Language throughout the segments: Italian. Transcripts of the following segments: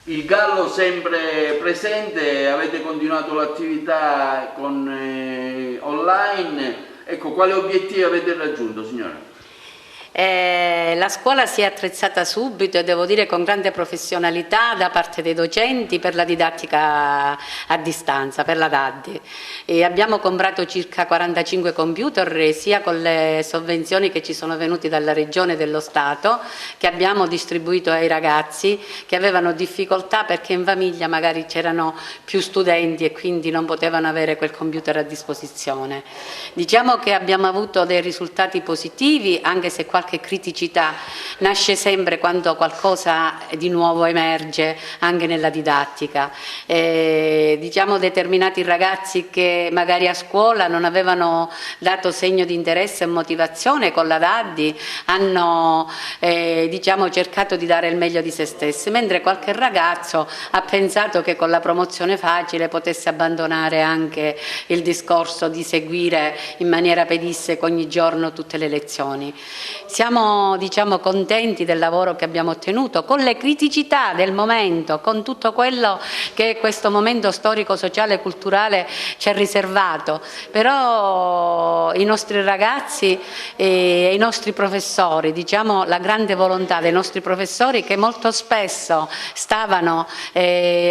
Il Gallo sempre presente, avete continuato l'attività con online, ecco, quali obiettivi avete raggiunto, signora? La scuola si è attrezzata subito e devo dire con grande professionalità da parte dei docenti per la didattica a distanza, per la DAD. E abbiamo comprato circa 45 computer sia con le sovvenzioni che ci sono venute dalla Regione e dello Stato, che abbiamo distribuito ai ragazzi che avevano difficoltà perché in famiglia magari c'erano più studenti e quindi non potevano avere quel computer a disposizione. Diciamo che abbiamo avuto dei risultati positivi, anche se qualche criticità nasce sempre quando qualcosa di nuovo emerge anche nella didattica. Diciamo determinati ragazzi che magari a scuola non avevano dato segno di interesse e motivazione con la DADI hanno diciamo, cercato di dare il meglio di se stessi, mentre qualche ragazzo ha pensato che con la promozione facile potesse abbandonare anche il discorso di seguire in maniera pedissequa ogni giorno tutte le lezioni. Siamo diciamo, contenti del lavoro che abbiamo ottenuto, con le criticità del momento, con tutto quello che questo momento storico, sociale e culturale ci ha riservato, però i nostri ragazzi e i nostri professori, diciamo la grande volontà dei nostri professori che molto spesso stavano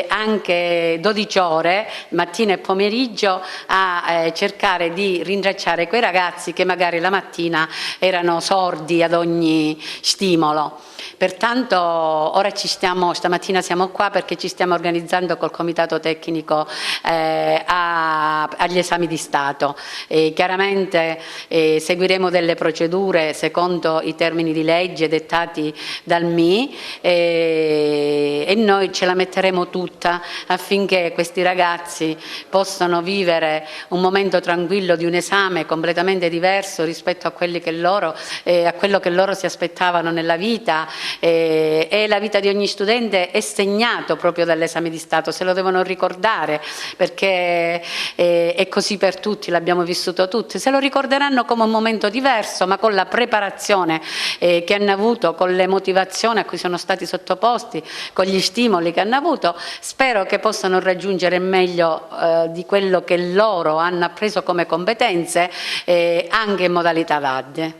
anche 12 ore, mattina e pomeriggio, a cercare di rintracciare quei ragazzi che magari la mattina erano sordi ad ogni stimolo. Pertanto ora stamattina siamo qua perché ci stiamo organizzando col Comitato Tecnico agli esami di Stato. Chiaramente seguiremo delle procedure secondo i termini di legge dettati dal MI e noi ce la metteremo tutta affinché questi ragazzi possano vivere un momento tranquillo di un esame completamente diverso rispetto a quelli che loro a quello che loro si aspettavano nella vita e la vita di ogni studente è segnato proprio dall'esame di Stato, se lo devono ricordare perché è così per tutti, l'abbiamo vissuto tutti, se lo ricorderanno come un momento diverso ma con la preparazione che hanno avuto, con le motivazioni a cui sono stati sottoposti, con gli stimoli che hanno avuto, spero che possano raggiungere meglio di quello che loro hanno appreso come competenze anche in modalità VAD.